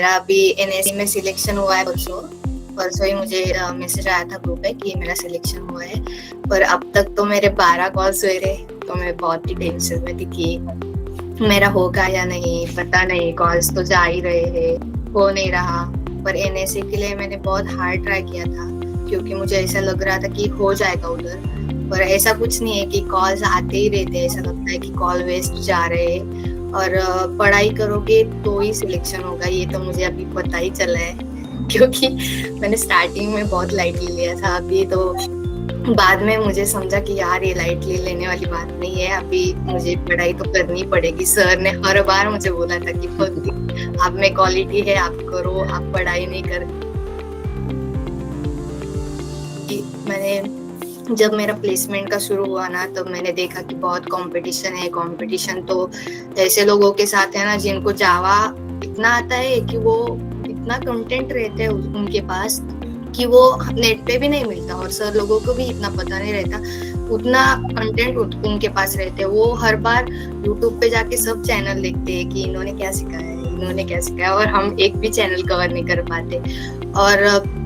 मेरा अभी एनएससी में सिलेक्शन हुआ है परसों ही मुझे मैसेज आया था ग्रुप पे कि मेरा सिलेक्शन हुआ है। पर अब तक तो मेरे 12 कॉल्स हुए रहे, तो मैं बहुत ही टेंशन में थी कि मेरा होगा या नहीं, पता नहीं। कॉल्स तो जा ही रहे हैं, हो नहीं रहा। पर एनएससी के लिए मैंने बहुत हार्ड ट्राई किया था, क्योंकि मुझे ऐसा लग रहा था कि हो जाएगा उधर। पर ऐसा कुछ नहीं है कि कॉल्स आते ही रहते हैं, ऐसा लगता है कि कॉल वेस्ट जा रहे हैं। और पढ़ाई करोगे तो ही सिलेक्शन होगा, ये तो मुझे अभी पता ही चला है, क्योंकि मैंने स्टार्टिंग में बहुत लाइटली लिया था। अभी तो बाद में मुझे समझा कि यार ये लाइटली लेने वाली बात नहीं है, अभी मुझे पढ़ाई तो करनी पड़ेगी। सर ने हर बार मुझे बोला था कि आप में क्वालिटी है, आप करो, आप पढ़ाई नहीं कर। मैंने जब मेरा प्लेसमेंट का शुरू हुआ ना, तब मैंने देखा कि बहुत कंपटीशन है। कंपटीशन तो ऐसे लोगों के साथ है ना जिनको जावा इतना आता है कि वो इतना कंटेंट रहते हैं उनके पास कि वो नेट पे भी नहीं मिलता, और सर लोगों को भी इतना पता नहीं रहता उतना कंटेंट उनके पास रहते हैं। वो हर बार यूट्यूब पे जाके सब चैनल देखते हैं कि इन्होंने क्या सिखाया है, इन्होंने क्या सिखाया, और हम एक भी चैनल कवर नहीं कर पाते। और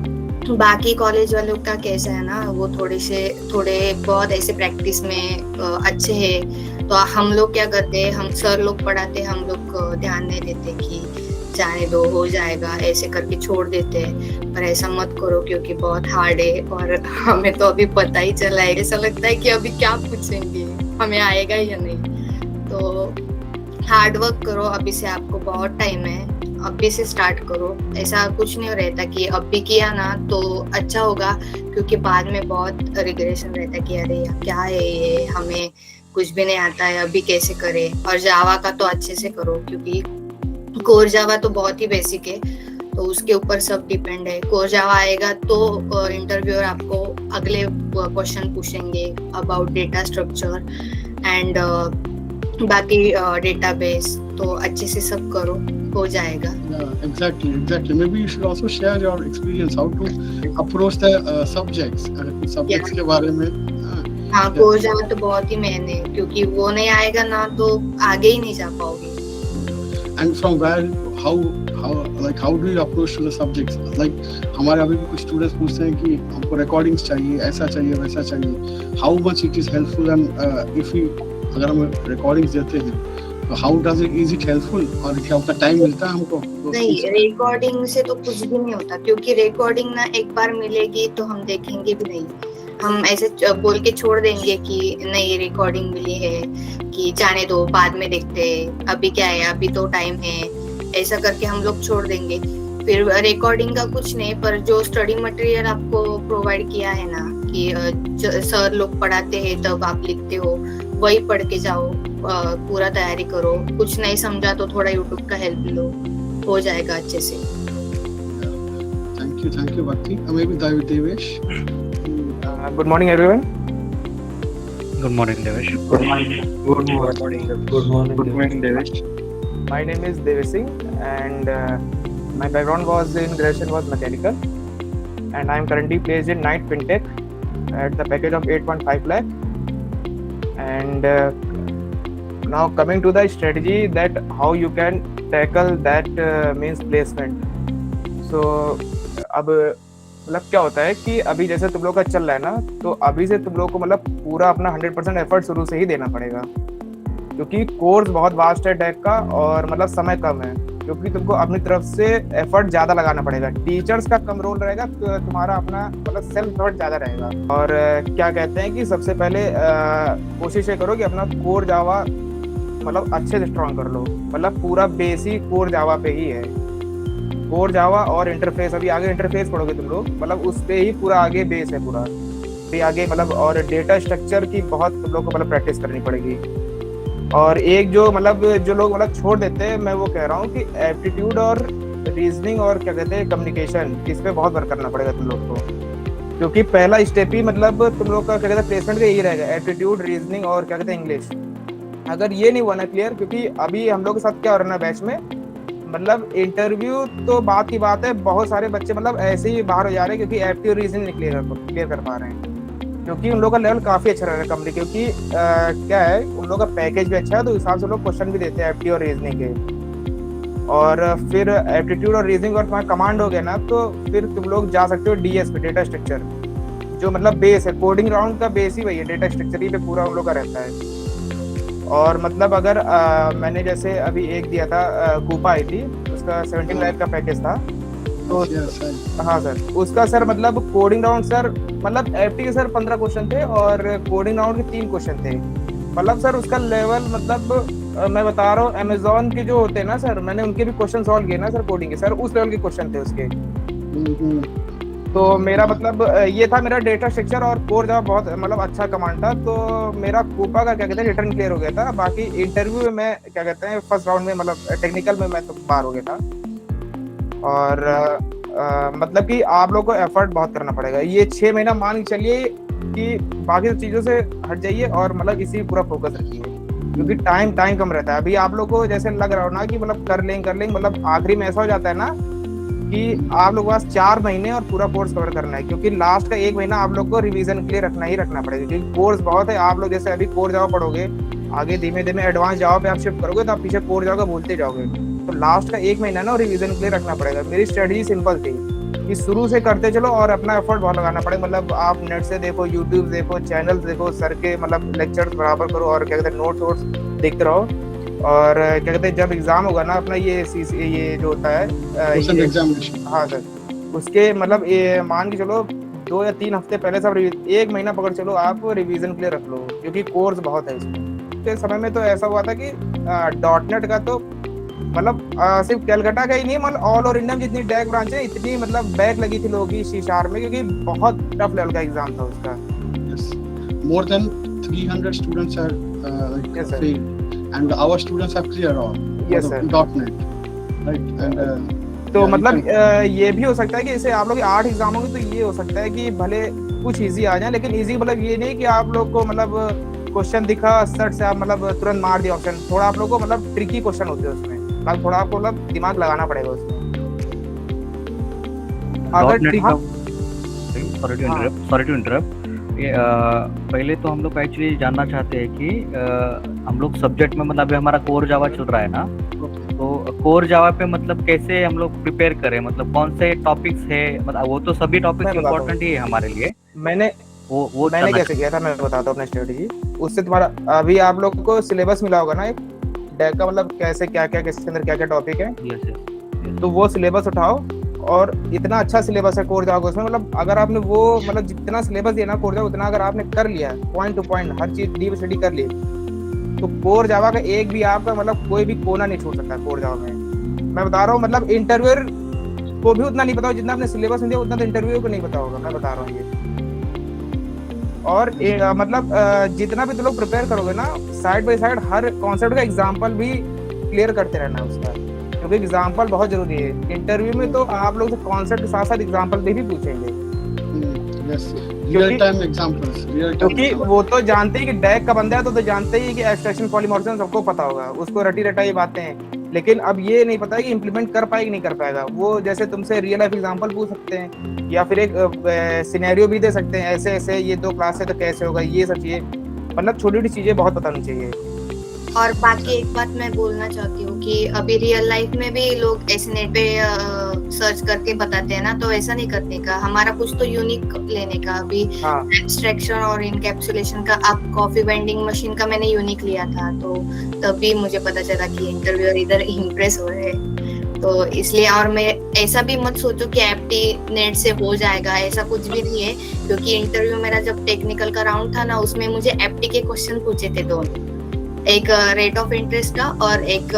बाकी कॉलेज वालों का कैसा है ना, वो थोड़े बहुत ऐसे प्रैक्टिस में अच्छे हैं। तो हम लोग क्या करते हैं, हम सर लोग पढ़ाते, हम लोग ध्यान नहीं देते कि जाने दो, हो जाएगा, ऐसे करके छोड़ देते हैं। पर ऐसा मत करो, क्योंकि बहुत हार्ड है। और हमें तो अभी पता ही चला है, ऐसा लगता है कि अभी क्या पूछेंगे, हमें आएगा या नहीं। तो हार्ड वर्क करो, अभी से आपको बहुत टाइम है, अभी से स्टार्ट करो। ऐसा कुछ नहीं रहता कि अभी किया ना तो अच्छा होगा, क्योंकि बाद में बहुत रिग्रेशन रहता है कि अरे क्या है ये, हमें कुछ भी नहीं आता है, अभी कैसे करें। और जावा का तो अच्छे से करो, क्योंकि कोर जावा तो बहुत ही बेसिक है, तो उसके ऊपर सब डिपेंड है। कोर जावा आएगा तो इंटरव्यूअर आपको अगले क्वेश्चन पूछेंगे अबाउट डेटा स्ट्रक्चर एंड बाकी डेटाबेस। तो अच्छे से सब करो, हो जाएगा। Exactly. Maybe you should also share your experience how to approach the subjects. Subjects के बारे में। हाँ, कोर जावा तो बहुत ही मेन है, क्योंकि वो नहीं आएगा ना तो आगे ही नहीं जा पाओगे। And from where, how do you approach to the subjects? Like हमारे अभी भी कुछ students पूछते हैं कि हमको recordings चाहिए, ऐसा चाहिए, वैसा चाहिए. How much it is helpful and if we अगर हम recordings देते हैं तो how does it helpful, और क्या उतना टाइम मिलता है हमको? नहीं, रिकॉर्डिंग से तो कुछ भी नहीं होता, क्योंकि रिकॉर्डिंग ना एक बार मिलेगी तो हम देखेंगे भी नहीं। हम ऐसे बोल के छोड़ देंगे कि नहीं रिकॉर्डिंग मिली है, कि जाने दो, बाद में देखते हैं, अभी क्या है, अभी तो टाइम है, ऐसा करके हम लोग छोड़ देंगे। फिर रिकॉर्डिंग का कुछ नहीं, पर जो स्टडी मटेरियल आपको प्रोवाइड किया है ना, कि सर लोग पढ़ाते हैं तब आप लिखते हो, वही पढ़ के जाओ, पूरा तैयारी करो। कुछ नहीं समझा तो थोड़ा यूट्यूब का हेल्प लो, हो जाएगा अच्छे से। Thank you Bhakti. Maybe Devesh. Good morning everyone. Good morning Devesh. Good morning Devesh. My name is Devesh Singh and my background was in graduation was mechanical, and I am currently placed in Knight Fintech at the package of 8.5 lakh. And now coming to the strategy that how you can tackle that means placement. So अब मतलब क्या होता है कि अभी जैसे तुम लोग का चल रहा है ना, तो अभी से तुम लोग को मतलब पूरा अपना 100% एफर्ट शुरू से ही देना पड़ेगा, क्योंकि कोर्स बहुत वास्ट है टेक का, और मतलब समय कम है, क्योंकि तुमको अपनी तरफ से एफर्ट ज्यादा लगाना पड़ेगा। टीचर्स का कम रोल रहेगा, तो तुम्हारा अपना मतलब सेल्फ एफर्ट ज्यादा रहेगा। और क्या कहते हैं कि सबसे पहले कोशिश ये करो कि अपना कोर जावा मतलब अच्छे से स्ट्रॉन्ग कर लो, मतलब पूरा बेसिक कोर जावा पे ही है। कोर जावा और इंटरफेस, अभी आगे इंटरफेस पढ़ोगे तुम लोग, मतलब उस पे ही पूरा आगे बेस है पूरा, फिर आगे मतलब और डेटा स्ट्रक्चर की बहुत तुम लोग को मतलब प्रैक्टिस करनी पड़ेगी। और एक जो लोग मतलब छोड़ देते हैं, मैं वो कह रहा हूँ कि एप्टीट्यूड और रीजनिंग और क्या कहते हैं कम्युनिकेशन, इस पे बहुत वर्क करना पड़ेगा तुम लोग को, क्योंकि पहला स्टेप ही मतलब तुम लोग का क्या कहते हैं प्लेसमेंट का यही रहेगा, एप्टीट्यूड, रीजनिंग और क्या कहते हैं इंग्लिश। अगर ये नहीं हुआ ना क्लियर, क्योंकि अभी हम लोग के साथ क्या हो रहा है ना बैच में, मतलब इंटरव्यू तो बात की बात है, बहुत सारे बच्चे मतलब ऐसे ही बाहर हो जा रहे हैं क्योंकि एप्टीट्यूड रीजनिंग नहीं क्लियर कर पा रहे हैं, क्योंकि उन लोगों का लेवल काफी अच्छा रह रहा है कंपनी, क्योंकि क्या है उन लोगों का पैकेज भी अच्छा है, तो हिसाब से लोग क्वेश्चन भी देते हैं एप्टीट्यूड और रीजनिंग के। और फिर एप्टीट्यूड और रीजनिंग और तुम्हारा कमांड हो गया ना, तो फिर तुम लोग जा सकते हो डीएस पे, डेटा स्ट्रक्चर, जो मतलब बेस है कोडिंग राउंड का, बेस ही वही है, डेटा स्ट्रक्चर ही पे पूरा उन लोग का रहता है। और मतलब अगर मैंने जैसे अभी एक दिया था, कूपा आई थी, उसका 17 लाख का पैकेज था, तो हाँ सर, उसका सर मतलब कोडिंग राउंड सर, मतलब एफटी के सर 15 क्वेश्चन थे और कोडिंग राउंड के 3 क्वेश्चन थे। मतलब सर उसका लेवल, मतलब मैं बता रहा हूँ, अमेजोन के जो होते हैं ना सर, मैंने उनके भी क्वेश्चन सॉल्व किए ना सर कोडिंग के, सर उस लेवल के क्वेश्चन थे उसके। तो मेरा मतलब ये था, मेरा डेटा स्ट्रक्चर और कोर जावा बहुत मतलब अच्छा कमांड था, तो मेरा कूपा का क्या कहते हैं रिटर्न क्लियर हो गया था। बाकी इंटरव्यू में मैं क्या कहते हैं फर्स्ट राउंड में, मतलब टेक्निकल में मैं तो पार हो गया था। और मतलब कि आप लोग को एफर्ट बहुत करना पड़ेगा, ये 6 महीना मान के चलिए कि बाकी चीजों से हट जाइए और मतलब इसी पूरा फोकस रखिए, क्योंकि टाइम कम रहता है। अभी आप लोग को जैसे लग रहा हो ना कि मतलब कर लेंगे, मतलब आखिरी में ऐसा हो जाता है ना कि आप लोग के पास 4 महीने और पूरा कोर्स कवर करना है, क्योंकि लास्ट का 1 महीना आप लोग को रिवीजन के लिए रखना ही रखना पड़ेगा, क्योंकि कोर्स बहुत है। आप लोग जैसे अभी कोर जावा पढ़ोगे, आगे धीमे धीमे एडवांस जावा पे आप शिफ्ट करोगे, तो आप पीछे कोर जावा भूलते जाओगे। तो लास्ट का 1 महीना ना रिवीजन के लिए रखना पड़ेगा। मेरी स्ट्रेटजी सिंपल थी कि शुरू से करते चलो और अपना एफर्ट बहुत लगाना पड़ेगा। मतलब आप नेट से देखो, यूट्यूब देखो, चैनल देखो, सर के मतलब लेक्चर्स बराबर करो और क्या कहते हैं नोट्स वोट्स देखते रहो। और क्या कहते हैं जब एग्जाम होगा ना अपना ये जो होता है एग्जामिनेशन, हाँ सर, उसके मतलब ये मान के चलो 2 या 3 हफ्ते पहले सब 1 महीना पकड़ चलो आप रिवीजन के लिए रख लो, क्योंकि कोर्स बहुत है इसमें। के समय में तो ऐसा हुआ था कि .NET का तो मतलब सिर्फ कलकत्ता का ही नहीं, मतलब ऑल ओवर इंडिया में जितनी डैक ब्रांच है, इतनी मतलब बैक लगी थी लोगों की C# में, क्योंकि बहुत टफ लेवल का एग्जाम था उसका। More than 300 students are Yes, sir. failed, and our students have cleared all. Yes, sir. .NET, right? And तो yeah, मतलब ये भी हो सकता है कि जैसे आप लोग 8 एग्जाम होंगे, तो ये हो सकता है कि भले कुछ इजी आ जाए, लेकिन इजी मतलब ये नहीं कि आप लोग को मतलब क्वेश्चन दिखा सट से आप मतलब तुरंत मार दिया ऑप्शन। थोड़ा आप लोग को मतलब ट्रिकी क्वेश्चन होते हैं उसमें, मतलब थोड़ा आपको मतलब दिमाग लगाना पड़ेगा उसमें। अगर सॉरी टू इंटरप्ट, पहले तो हम लोग एक्चुअली जानना चाहते हैं कि हम लोग सब्जेक्ट में मतलब अभी हमारा कोर जावा चल रहा है ना, तो कोर जावा पे मतलब कैसे हम लोग प्रिपेयर करें, मतलब कौन से टॉपिक्स है, मतलब वो तो सभी टॉपिक्स इम्पोर्टेंट ही है हमारे लिए। मैंने कैसे किया था मैं बताता हूँ अपना स्ट्रेटेजी। उससे तुम्हारा अभी आप लोग को सिलेबस मिला होगा ना एक डैक का, मतलब कैसे क्या क्या किसके अंदर क्या क्या टॉपिक है। तो वो सिलेबस उठाओ, और इतना अच्छा सिलेबस है कोर जावा उसमें, मतलब अगर आपने वो मतलब जितना सिलेबस दिया ना कोर जावा, उतना अगर आपने कर लिया पॉइंट टू पॉइंट हर चीज डीप स्टडी कर ली, तो कोर जावा का एक भी आपका मतलब कोई भी कोना नहीं छूट सकता कोर जावा में। मैं बता रहा हूँ, मतलब इंटरव्यूअर को भी उतना नहीं पता जितना आपने सिलेबस में दिया, उतना तो इंटरव्यू को नहीं पता होगा, मैं बता रहा हूँ ये। और मतलब जितना भी तुम लोग प्रिपेयर करोगे ना, side by side her concept का एग्जाम्पल भी क्लियर करते रहना है उसका, क्योंकि एग्जाम्पल बहुत जरूरी है। इंटरव्यू में तो आप लोग कॉन्सेप्ट के साथ साथ एग्जाम्पल भी पूछेंगे, क्योंकि वो तो जानते ही कि डैक का बंदा है, तो जानते ही कि एब्स्ट्रैक्शन पॉलीमॉर्फिज्म सबको पता होगा, उसको रटी रटाई बातें हैं। लेकिन अब ये नहीं पता है कि इम्प्लीमेंट कर पाएगा नहीं कर पाएगा। वो जैसे तुमसे रियल लाइफ एग्जांपल पूछ सकते हैं, या फिर एक सिनेरियो भी दे सकते हैं, ऐसे ऐसे ये 2 क्लास है तो कैसे होगा, ये सब चीजें मतलब छोटी छोटी चीजें बहुत पता होनी चाहिए। और बाकी एक बात मैं बोलना चाहती हूँ कि अभी रियल लाइफ में भी लोग ऐसे नेट पे सर्च करके बताते हैं ना, तो ऐसा नहीं करने का, हमारा कुछ तो यूनिक लेने का। अभी एब्स्ट्रैक्शन और इनकैप्सुलेशन का, आप कॉफी वेंडिंग मशीन का मैंने यूनिक लिया था, तो तभी मुझे पता चला कि इंटरव्यूअर इधर इम्प्रेस हो रहे हैं। तो इसलिए, और मैं ऐसा भी मत सोचो कि एप्टी नेट से हो जाएगा, ऐसा कुछ भी नहीं है, क्योंकि इंटरव्यू मेरा जब टेक्निकल का राउंड था ना, उसमें मुझे एप्टी के क्वेश्चन पूछे थे 2, एक रेट ऑफ इंटरेस्ट का और एक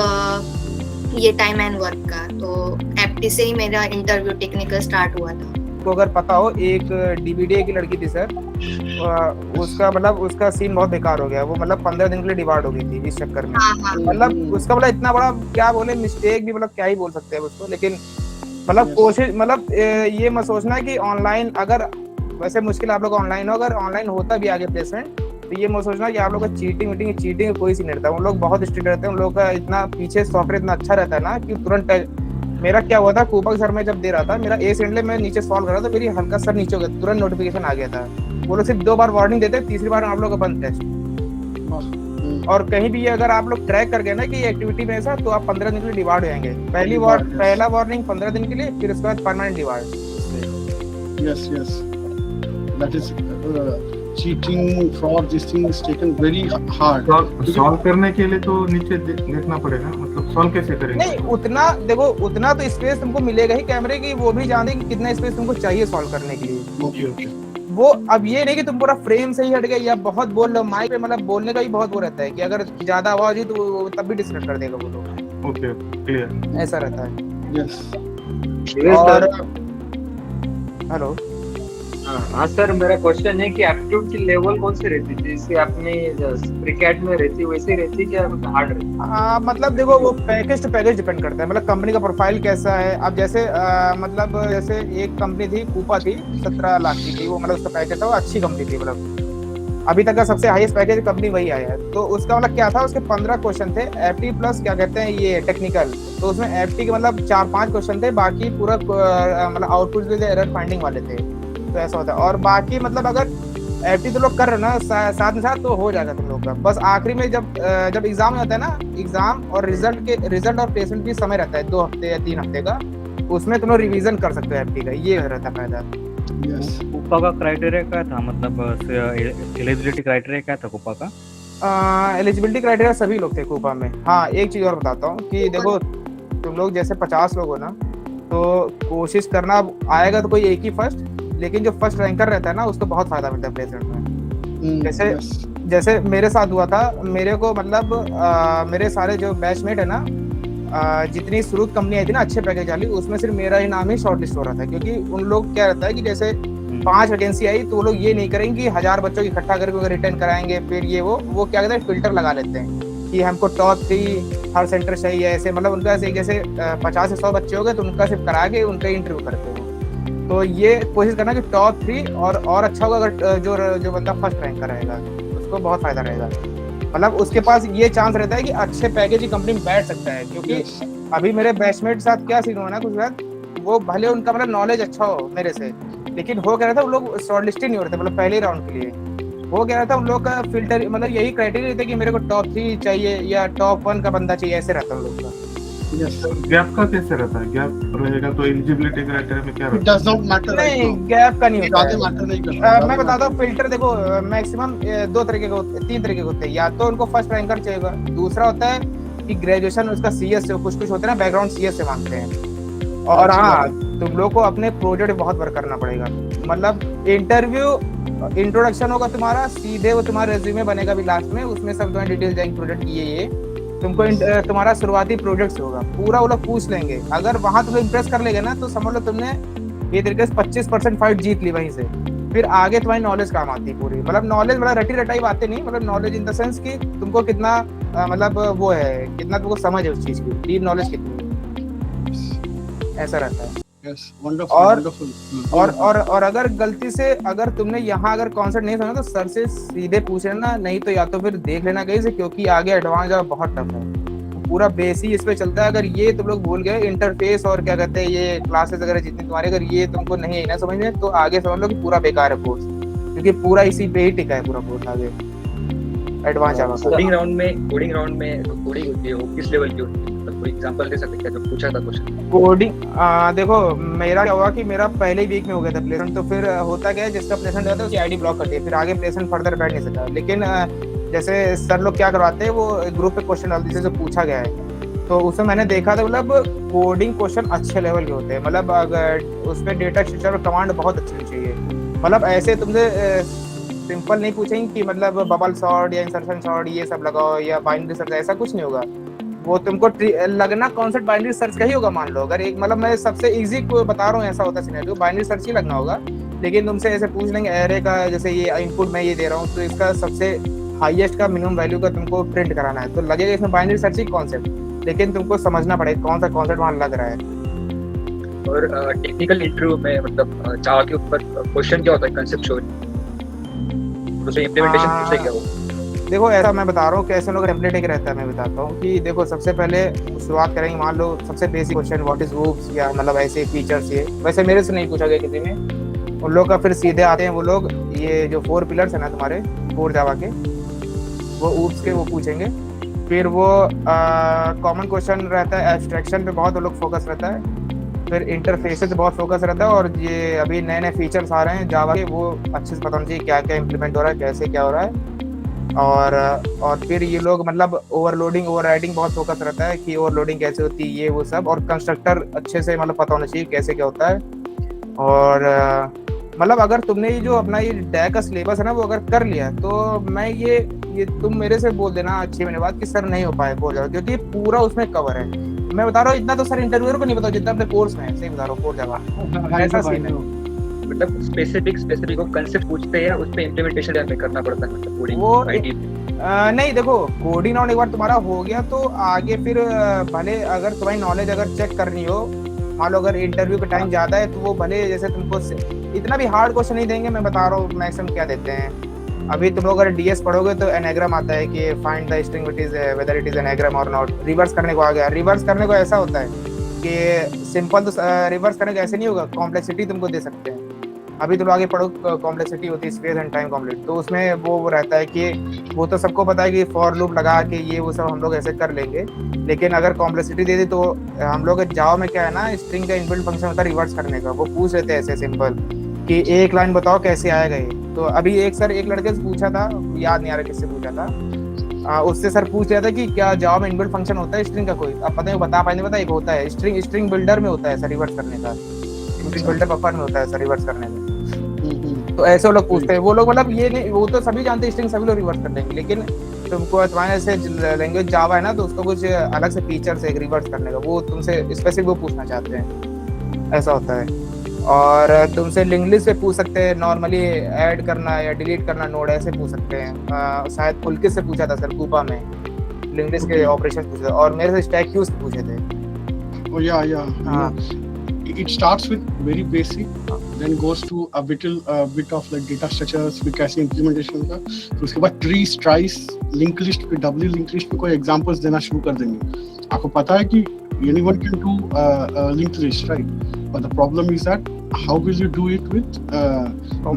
ये टाइम एंड वर्क का। तो एप्टी से ही मेरा इंटरव्यू टेक्निकल स्टार्ट हुआ था। तो अगर पता हो, एक DBDA की लड़की थी सर, उसका मतलब उसका सीन बहुत बेकार हो गया, वो मतलब 15 दिन के लिए डिवार्ड हो गई थी इस चक्कर में। मतलब उसका मतलब इतना बड़ा क्या बोले मिस्टेक भी, मतलब क्या ही बोल सकते हैं उसको। लेकिन मतलब कोशिश, मतलब ये मत सोचना कि ऑनलाइन, अगर वैसे मुश्किल आप लोग ऑनलाइन हो, अगर ऑनलाइन होता भी आगे प्लेसमेंट, तो ये मत सोचना कि आप लोग का चीटिंग कोई सी नहीं रहता। उन लोग बहुत स्ट्रिक्ट रहते हैं, उन लोग का इतना पीछे सॉफ्टवेयर इतना अच्छा रहता है ना कि तुरंत। मेरा क्या हुआ था, कूपक सर में जब दे रहा था, मेरा ए सेंडले में नीचे सॉल्व कर रहा था, मेरी हल्का सर नीचे हो गया, तुरंत नोटिफिकेशन आ गया था। वो लोग सिर्फ 2 बार वार्निंग देते, तीसरी बार आप लोग का बंद टेस्ट। और कहीं भी अगर आप लोग ट्रैक कर गए ना कि एक्टिविटी में ऐसा, तो आप 15 दिन के लिए डिवार्ड हो जाएंगे। पहला वार्निंग 15 दिन के लिए, फिर उसके बाद permanent डिवार्ड। Yes. That is cheating, fraud. This thing is taken very hard. Solve करने के लिए तो नीचे देखना पड़ेगा, मतलब सॉल्व कैसे करेंगे? नहीं, उतना तो स्पेस तुमको मिलेगा ही कैमरे की, वो भी जाने कि कितना स्पेस तुमको चाहिए सॉल्व करने के लिए। Okay. वो अब ये नहीं कि तुम पूरा फ्रेम से ही हट गए या बहुत बोल रहे हो माइक पे, मतलब बोलने का भी बहुत वो रहता है कि अगर ज्यादा आवाज हुई तो वो तब भी डिस्कनेक्ट कर देगा वो लोग। Okay, clear. ऐसा रहता है। Yes. और हेलो, हाँ सर, मेरा क्वेश्चन है कि एप्टीट्यूड की लेवल कौन सी रहती है? जैसे अपने क्रिकेट में रहती है वैसे रहती है क्या हार्ड रहती है? मतलब देखो वो पैकेज टू पैकेज डिपेंड करता है, मतलब कंपनी का प्रोफाइल कैसा है। अब जैसे मतलब जैसे एक कंपनी थी, कूपा थी, 17 लाख की थी वो, मतलब उसका पैकेज था, वो अच्छी कंपनी थी, मतलब अभी तक का सबसे हाईएस्ट पैकेज कंपनी वही आया है। तो उसका मतलब क्या था, उसके 15 क्वेश्चन थे एफटी प्लस क्या कहते हैं ये टेक्निकल। तो उसमें एफटी के मतलब 4-5 क्वेश्चन थे, बाकी पूरा मतलब आउटपुट भी एरर फाइंडिंग वाले थे। तो ऐसा होता है। और बाकी मतलब अगर एफटी तो लोग कर रहे ना साथ में साथ, तो हो जाएगा तुम लोग का। बस आखिरी में जब एग्जाम होता है ना, एग्जाम और रिजल्ट और प्लेसमेंट भी समय रहता है 2 हफ्ते या 3 हफ्ते का, उसमें तुम लोग रिवीजन कर सकते हो एफटी का, ये रहता है फायदा। Yes. कूपा का क्राइटेरिया क्या था, मतलब एलिजिबिलिटी क्राइटेरिया क्या था कूपा का? एलिजिबिलिटी क्राइटेरिया सभी लोग थे कूपा में। हाँ, एक चीज और बताता हूँ कि देखो तुम लोग जैसे 50 लोग हो ना, तो कोशिश करना आएगा तो कोई एक ही फर्स्ट, लेकिन जो फर्स्ट रैंकर रहता है ना उसको बहुत फायदा मिलता है प्लेसमेंट में। जैसे मेरे साथ हुआ था, मेरे को मतलब मेरे सारे जो बैचमेट है ना, जितनी शुरू कंपनी आई थी ना अच्छे पैकेज वाली, उसमें सिर्फ मेरा ही नाम ही शॉर्ट लिस्ट हो रहा था। क्योंकि उन लोग क्या रहता है कि जैसे 5 वैकेंसी आई तो वो लोग ये नहीं करेंगे कि 1000 बच्चों की इकट्ठा करके रिटर्न कराएंगे, फिर ये वो क्या कहते हैं फिल्टर लगा लेते हैं कि हमको टॉप 3 हर सेंटर चाहिए। ऐसे मतलब उनका जैसे 50 से 100 बच्चे हो गए तो उनका सिर्फ करा के उनका इंटरव्यू करते हो। तो ये कोशिश करना कि टॉप 3 और अच्छा होगा अगर जो बंदा फर्स्ट रैंक रहेगा उसको बहुत फायदा रहेगा। मतलब उसके पास ये चांस रहता है कि अच्छे पैकेज की कंपनी में बैठ सकता है। क्योंकि अभी मेरे बैचमेट साथ क्या सीन हुआ ना, कुछ बात वो भले उनका मतलब नॉलेज अच्छा हो मेरे से, लेकिन हो क्या रहा था उन लोग शॉर्टलिस्ट ही नहीं हो रहे थे, मतलब पहले राउंड के लिए हो गया था। उन लोग का फिल्टर मतलब यही क्राइटेरिया रहता है कि मेरे को टॉप 3 चाहिए या टॉप 1 का बंदा चाहिए, ऐसे रहता है उन लोग का। गैप का कैसे रहता है? गैप रहेगा तो एलिजिबिलिटी क्राइटेरिया में क्या It रहता है? does not matter right नहीं, now. गैप का नहीं होता ज़्यादा है। मैटर नहीं करता। मैं बताता हूँ फिल्टर देखो मैक्सिमम 2 तरीके के होते हैं, 3 तरीके के होते हैं। या तो उनको फर्स्ट रैंकर चाहिएगा, दूसरा होता है कि ग्रेजुएशन उसका सीएस से, कुछ होते हैं ना बैकग्राउंड सीएस से मांगते हैं। और हाँ, तुम लोग को अपने प्रोजेक्ट बहुत वर्क करना पड़ेगा। मतलब इंट्रोडक्शन होगा तुम्हारा, सीधे वो तुम्हारा रेज्यूमे बनेगा भी लास्ट में, उसमें सब तुम्हारी डिटेल जाएंगे प्रोजेक्ट की ये तुमको तुम्हारा शुरुआती प्रोजेक्ट से होगा पूरा, वो लोग पूछ लेंगे। अगर वहां तुम इम्प्रेस कर लेगे ना तो समझ लो तुमने ये तरीके से 25% फाइट जीत ली वहीं से। फिर आगे तुम्हारी नॉलेज काम आती है पूरी, मतलब नॉलेज मतलब रटी रटाई बातें नहीं, मतलब नॉलेज इन द सेंस कि तुमको कितना मतलब वो है, कितना तुमको समझ है उस चीज की, डीप नॉलेज कितनी, ऐसा रहता है। Yes, wonderful, wonderful. और अगर गलती से अगर तुमने यहाँ अगर कॉन्सेप्ट नहीं समझा तो सर से सीधे पूछ लेना, नहीं तो या तो फिर देख लेना कहीं से, क्योंकि आगे एडवांस जाना बहुत टफ है। पूरा बेस ही इस पे चलता है। अगर ये तुम लोग भूल गए इंटरफेस और क्या कहते हैं ये क्लासेस वगैरह जितनी तुम्हारी, अगर ये तुमको नहीं है ना समझ में, तो आगे समझ लो कि पूरा बेकार है कोर्स, क्योंकि पूरा इसी पे ही टिका है पूरा कोर्स आगे एडवांस जावा। कोडिंग राउंड में कोडिंग होती है वो किस लेवल की होती है? मतलब कोई एग्जांपल दे सकते हैं क्या जो पूछा था क्वेश्चन? कोडिंग देखो मेरा क्या हुआ कि मेरा पहले वीक में हो गया था प्लेसमेंट, तो फिर होता क्या है जिसका प्लेसमेंट होता है उसकी आईडी ब्लॉक करती है, फिर आगे प्लेसमेंट फर्दर बैठ नहीं सकता। लेकिन जैसे सर लोग क्या करवाते हैं, वो ग्रुप पे क्वेश्चन डालते हैं जो पूछा गया है, तो उसमें मैंने देखा था मतलब कोडिंग क्वेश्चन अच्छे लेवल के होते हैं। मतलब अगर उस पर डेटा स्ट्रक्चर और कमांड बहुत अच्छी चाहिए, मतलब ऐसे तुमसे सिंपल नहीं पूछेंगे कि मतलब बबल सॉर्ट या इंसर्शन सॉर्ट ये सब लगाओ या बाइनरी सर्च, ऐसा कुछ नहीं होगा। वो तुमको लगना कॉन्सेप्ट बाइनरी सर्च का ही होगा। मान लो अगर एक मतलब मैं सबसे इजी को बता रहा हूँ, ऐसा होता सिनेरियो बाइनरी सर्च ही लगना होगा। लेकिन तुमसे ऐसे पूछ लेंगे एरे का, जैसे ये इनपुट मैं ये दे रहा हूँ तो इसका सबसे हाईएस्ट का मिनिमम वैल्यू का तुमको प्रिंट कराना है, तो लगेगा इसमें बाइनरी सर्च ही कॉन्सेप्ट, लेकिन तुमको समझना पड़ेगा कौन सा कॉन्सेप्ट वहाँ लग रहा है। और टेक्निकल इंटरव्यू में मतलब जावा के ऊपर क्वेश्चन क्या होता है कंसेप्चुअल, उसे इम्प्लीमेंटेशन कैसे क्या हो? देखो ऐसा मैं बता रहा हूँ कैसे लोग टेम्पलेट एक रहता है। मैं बताता हूँ कि देखो सबसे पहले शुरुआत करेंगे, मान लो सबसे basic question what is groups या मतलब ऐसे फीचर्स। ये वैसे मेरे से नहीं पूछा गया किसी में, उन लोग का फिर सीधे आते हैं वो लोग ये जो 4 पिलर्स है ना तुम्हारे कोर जावा के, वो ऊप्स के वो पूछेंगे। फिर वो कॉमन क्वेश्चन रहता है, एब्स्ट्रैक्शन पे बहुत वो लोग फोकस रहता है। फिर इंटरफेसेस पे बहुत फोकस रहता है, और ये अभी नए नए फीचर्स आ रहे हैं जावा के, वो अच्छे से पता होना चाहिए क्या क्या इम्प्लीमेंट हो रहा है, कैसे क्या हो रहा है। और फिर ये लोग मतलब ओवरलोडिंग ओवरराइडिंग बहुत फोकस रहता है कि ओवरलोडिंग कैसे होती है, ये वो सब, और कंस्ट्रक्टर अच्छे से मतलब पता होना चाहिए कैसे क्या होता है। और मतलब अगर तुमने ये जो अपना ये डैक का सिलेबस है ना वो अगर कर लिया, तो मैं ये तुम मेरे से बोल देना 6 महीने बाद कि सर नहीं हो पाए कोर जावा, क्योंकि पूरा उसमें कवर है। मैं बता रहा हूँ इतना तो सर इंटरव्यूअर को नहीं बताओ जितना अपने कोर्स में है, सही बता रहा हूँ, कोर जावा ऐसा सीन है। मतलब स्पेसिफिक वो कंसेप्ट पूछते हैं, उस पे इम्प्लीमेंटेशन करना पड़ता है, मतलब कोडिंग वो आईटी नहीं देखो, कोडिंग राउंड एक बार तुम्हारा हो गया तो आगे फिर भले अगर तुम्हारी नॉलेज अगर चेक करनी हो, मान लो अगर इंटरव्यू का टाइम ज्यादा है तो वो भले जैसे तुमको इतना भी हार्ड क्वेश्चन नहीं देंगे। मैं बता रहा हूँ मैक्सिमम क्या देते हैं। अभी तुम लोग अगर डीएस पढ़ोगे तो एनाग्राम आता है कि find the string which is whether it is anagram और नॉट। रिवर्स करने को आ गया, रिवर्स करने को ऐसा होता है कि सिंपल तो रिवर्स करने को ऐसे नहीं होगा, कॉम्प्लेक्सिटी तुमको दे सकते हैं। अभी तुम आगे पढ़ो, कॉम्प्लेक्सिटी होती है स्पेस एंड टाइम कॉम्प्लेक्स, तो उसमें वो रहता है कि वो तो सबको पता है कि फॉर लूप लगा के ये वो सब हम लोग ऐसे कर लेंगे, लेकिन अगर कॉम्प्लेक्सिटी दे दी तो हम लोग जावा में क्या है ना, स्ट्रिंग का इनबिल्ट फंक्शन होता है रिवर्स करने का। वो पूछ लेते हैं ऐसे सिंपल कि एक लाइन बताओ कैसे आएगा ये। तो अभी एक लड़के से पूछा था, याद नहीं आ रहा किससे पूछा था, उससे सर पूछ रहा था कि क्या जावा में इनबिल्ट फंक्शन होता है स्ट्रिंग का कोई, अब पता नहीं बता पाए नहीं पता, एक होता है स्ट्रिंग बिल्डर में होता है सर रिवर्स करने का, स्ट्रिंग बिल्डर बफर में होता है सर रिवर्स करने का। तो ऐसे वो लोग पूछते हैं, वो लोग मतलब ये नहीं, वो तो सभी जानते हैं स्ट्रिंग सभी लोग रिवर्स कर लेंगे, लेकिन तुमको तुम्हारे से लैंग्वेज जावा है ना तो उसको कुछ अलग से फीचर्स है रिवर्स करने का, वो तुमसे स्पेसिफिक वो पूछना चाहते हैं, ऐसा होता है। और तुमसे लिंक लिस्ट पे पूछ सकते हैं, नॉर्मली ऐड करना या डिलीट करना नोड ऐसे पूछ सकते हैं। शायद पुलकित से पूछा था सर कूपा में, लिंक लिस्ट के ऑपरेशन पूछे थे, और मेरे से स्टैक क्यूज पूछे थे। Oh yeah. It starts with very basic, then goes to a bit of like data structures, फिर कैसे implementation का, तो उसके बाद trees, tries, link list पे W link list पे कोई examples देना शुरू कर देंगे। आपको पता है कि anyone can do linked list, right? But the problem is that how will you do it with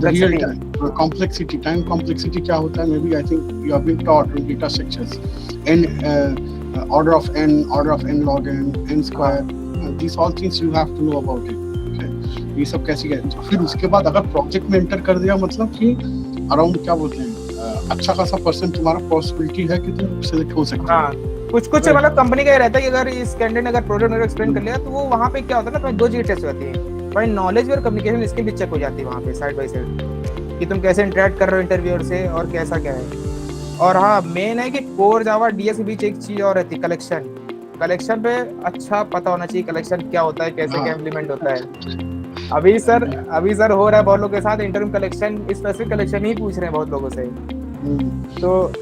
the real time complexity? Time complexity क्या होता है? Maybe I think you have been taught in data structures, order of n log n square. These all things you have to know about it. Okay? ये सब कैसे क्या, फिर उसके बाद अगर प्रोजेक्ट में एंटर कर दिया, मतलब कि अराउंड क्या बोलते हैं, अच्छा खासा परसेंट तुम्हारा पॉसिबिलिटी है कि तुम सिलेक्ट हो सकते हो। कुछ मतलब कंपनी का ये रहता है कि अगर इस कैंडिडेट ने अगर प्रोजेक्ट में एक्सप्लेन कर लिया तो वो वहाँ पे क्या होता है ना, तुम्हें 2 चीजें टेस्ट होती है, भाई नॉलेज और कम्युनिकेशन स्किल भी चेक हो जाती है वहाँ पे साइड बाय साइड, कि तुम कैसे इंटरेक्ट कर रहे हो इंटरव्यूअर से और कैसा क्या है। और हाँ मेन है कि कोर जावा डीएस के बीच एक चीज और रहती है, कलेक्शन पे अच्छा पता होना चाहिए, कलेक्शन क्या होता है, कैसे क्या इम्प्लीमेंट होता है। अभी सर हो रहा है बहुत लोगों के साथ इंटरव्यू, कलेक्शन स्पेसिफिक कलेक्शन ही पूछ रहे हैं बहुत लोगों से। तो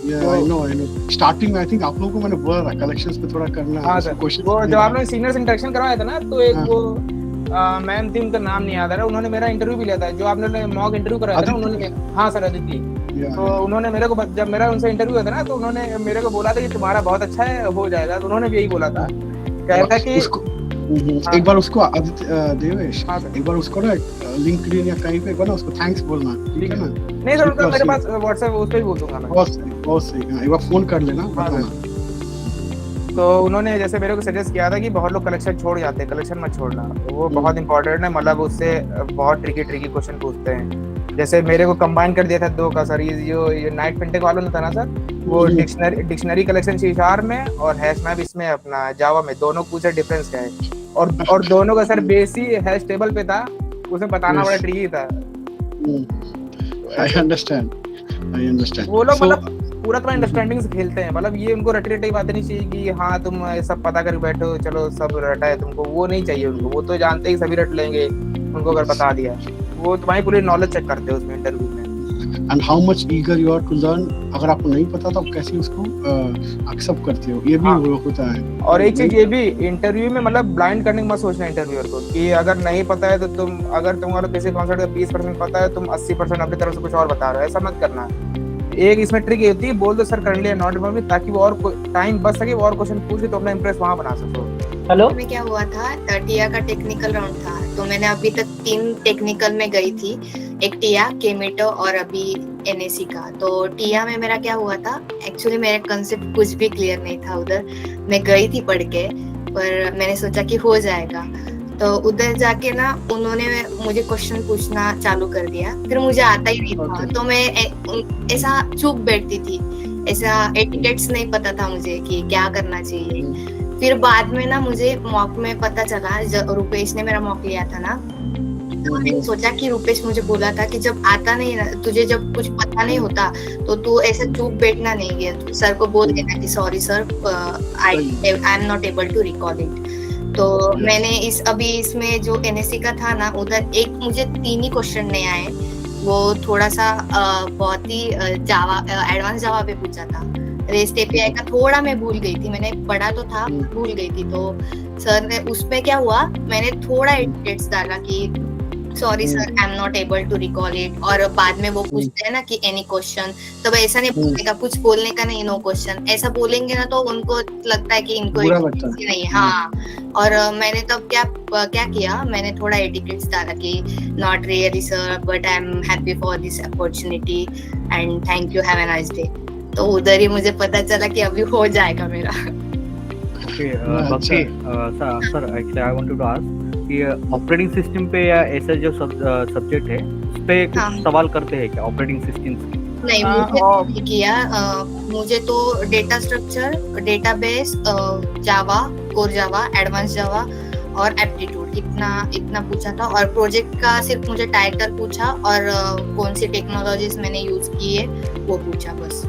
I know. स्टार्टिंग में आई थिंक आप लोगों को मैंने बोला था कलेक्शंस पे थोड़ा करना है। हाँ सर, वो जब आपने सीनियर से इंटरेक्शन करवाया था ना, तो एक वो मैम थी, उनका नाम नहीं याद आ रहा, उन्होंने मेरा इंटरव्यू भी लिया था, जो आपने मॉक इंटरव्यू कराया था ना उन्होंने। हाँ सर, अदिति। तो उन्होंने मेरे को, जब मेरा उनसे इंटरव्यू हुआ था ना, तो उन्होंने मेरे को बोला था कि तुम्हारा बहुत अच्छा है, हो जाएगा। तो उन्होंने भी यही बोला था, कहता कि एक बार उसको देवेश, एक बार उसको ना लिंक्डइन या कहीं पे एक बार ना उसको थैंक्स बोलना, ठीक है ना? नहीं सर, उनका मेरे पास व्हाट्सएप उस पे भी बोल दूंगा मैं। बहुत सही, एक बार फोन कर लेना, बताना। तो उन्होंने जैसे मेरे को सजेस्ट किया था कि बहुत लोग कलेक्शन छोड़ जाते हैं, कलेक्शन मत छोड़ना, तो वो बहुत इंपॉर्टेंट है, मतलब उससे बहुत ट्रिकी क्वेश्चन पूछते हैं। जैसे मेरे को कंबाइन कर दिया था 2 का सर, ये नाइट फिनटेक वालों ने था ना सर, वो डिक्शनरी कलेक्शन C# में और हैश मैप इसमें अपना जावा में, दोनों पूछे डिफरेंस क्या है, और दोनों का सर बेसी हैश टेबल पे था, उसमें बताना बड़ा ट्रिकी था। I understand. वो लोग मतलब पूरा तुम्हारा अंडरस्टैंडिंग से खेलते हैं, मतलब ये उनको रटी बातें नहीं चाहिए कि हाँ तुम सब पता करके बैठो, चलो सब रटा है तुमको, वो नहीं चाहिए उनको। वो तो जानते ही सभी रट लेंगे, उनको अगर बता दिया। वो तुम्हारी पूरी नॉलेज चेक करते हैं उसमें इंटरव्यू में। And how much eager you are to learn, अगर आपको नहीं पता तो आप कैसे उसको एक्सेप्ट करते हो, ये भी होता है। और एक चीज ये भी, इंटरव्यू में मतलब ब्लाइंड करने मत सोचना इंटरव्यूअर को, कि अगर नहीं पता है तो तुम्हारा किसी कॉन्सेप्ट का 20% पता है, तुम 80% अपनी तरफ से कुछ और बता रहे हो, ऐसा मत करना। एक इसमें ट्रिक ये होती है, बोल दो सर करंटली नॉट रिमेंबर, ताकि वो और टाइम बच सके, वो और क्वेश्चन पूछ के तो अपना इंप्रेस वहां बना सको। हेलो, में क्या हुआ था, 30 का टेक्निकल राउंड था, तो मैंने अभी तक 3 टेक्निकल में गई थी, एक टिया, केमिटो और अभी एनएसी का। तो टिया में मेरा क्या हुआ था, एक्चुअली मेरा कंसेप्ट कुछ भी क्लियर नहीं था उधर। मैं गई थी पढ़ के, पर मैंने सोचा कि हो जाएगा। तो उधर जाके ना उन्होंने मुझे क्वेश्चन पूछना चालू कर दिया, फिर मुझे आता ही नहीं था। तो मैं ऐसा चुप बैठती थी, ऐसा एटिकेट्स नहीं पता था मुझे कि क्या करना चाहिए। फिर बाद में ना मुझे मॉक में पता चला, रुपेश ने मेरा मॉक लिया था ना, तो मैंने सोचा कि रुपेश मुझे बोला था कि जब आता नहीं ना तुझे, जब कुछ पता नहीं होता तो तू ऐसे चुप बैठना नहीं है, तो सर को बोल देना कि sorry sir, I am not able to recall it. तो मैंने अभी इसमें जो एनएससी का था ना, उधर एक मुझे 3 ही क्वेश्चन नहीं आए। वो थोड़ा सा बहुत ही जावा, एडवांस जावा पे पूछा था। रेस्ट एपीआई का थोड़ा मैं भूल गई थी, मैंने पढ़ा तो था, भूल गई थी। तो सर ने उसमें क्या हुआ, मैंने थोड़ा एडिट्स डाला कि sorry sir, I am not able to recall it. और बाद में वो पूछते हैं ना कि एनी क्वेश्चन, तब ऐसा नहीं बोलने कुछ बोलने का नहीं, नो क्वेश्चन ऐसा बोलेंगे ना तो उनको लगता है कि इनको नहीं है। हाँ, और मैंने तब क्या किया, मैंने थोड़ा एटिकेट्स डाला कि not really sir, but I am happy for this opportunity and thank you, have a nice day. तो उधर ही मुझे पता चला कि अभी हो जाएगा मेरा। Okay Bhakti sir, actually I wanted to ask कि ऑपरेटिंग सिस्टम पे या ऐसा जो सब्जेक्ट है उस पे कुछ सवाल करते हैं क्या ऑपरेटिंग सिस्टम्स की? नहीं, मुझे नहीं किया। मुझे तो डेटा स्ट्रक्चर, डेटाबेस, जावा, कोर जावा, एडवांस जावा और एप्टीट्यूड, इतना पूछा था। और प्रोजेक्ट का सिर्फ मुझे टाइटल पूछा और कौन सी टेक्नोलॉजीज मैंने यूज की है वो पूछा बस।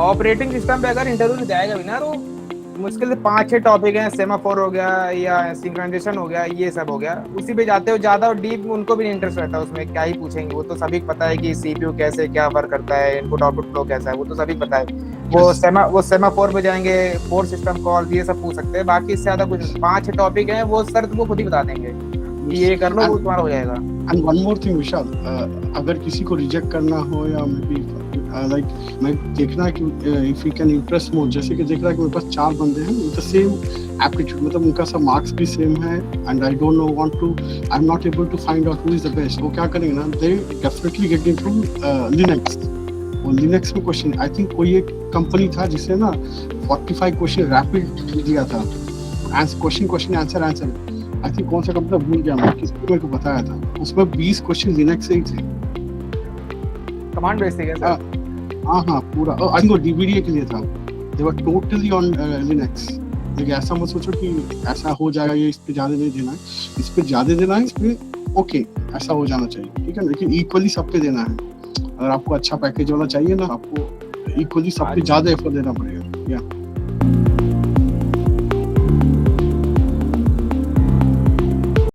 ऑपरेटिंग सिस्टम पे अगर इंटरव्यू जाएगा भी ना तो मुश्किल से 5-6 टॉपिक हैं, सेमाफोर हो गया या सिंक्रोनाइजेशन हो गया, ये सब हो गया। उसी पे जाते हो ज्यादा और डीप उनको भी इंटरेस्ट रहता है उसमें, क्या ही पूछेंगे। वो तो सभी पता है कि सीपीयू कैसे क्या वर्क करता है, इनपुट आउटपुट फ्लो कैसा है, वो तो सभी पता है। वो सेमाफोर पे जाएंगे, फोर सिस्टम कॉल, ये सब पूछ सकते हैं। बाकी इससे ज्यादा कुछ 5-6 टॉपिक हैं, वो सर तुमको खुद ही बता देंगे कि ये कर लो, वो तुम्हारा हो जाएगा। एंड वन मोर थिंग विशाल, अगर किसी को रिजेक्ट करना हो या मे बी लाइक मैं देखना है कि इफ यू कैन इम्प्रेस मोर, जैसे कि देख रहा है कि मेरे पास 4 बंदे हैं विद द सेम एप्टीट्यूड, मतलब उनका सब मार्क्स भी सेम है and I don't know want to, I am not able to find out who is the best. वो क्या करेंगे ना, they definitely get into Linux. और लिनक्स में क्वेश्चन, आई थिंक कोई एक कंपनी था जिसने ना 45 क्वेश्चन रैपिड दिया था, क्वेश्चन आंसर। आई थिंक कौन सा कंपनी भूल गया मैं, किसी मेरे को बताया था, उसमें 20 क्वेश्चन लिनक्स से ही थे। कमांड बेस थी क्या? हाँ पूरा। आई थिंक वो डीवीडी के लिए था, दे वर टोटली ऑन लिनक्स। लेकिन ऐसा मत सोचो कि ऐसा हो जाएगा, ये इस पे ज्यादा नहीं देना है, इस पे ज्यादा देना है, इस पे ओके ऐसा हो जाना चाहिए, ठीक है। लेकिन इक्वली सब पे देना है। अगर आपको अच्छा पैकेज वाला चाहिए ना, आपको इक्वली सब पे ज्यादा एफर्ट देना पड़ेगा। या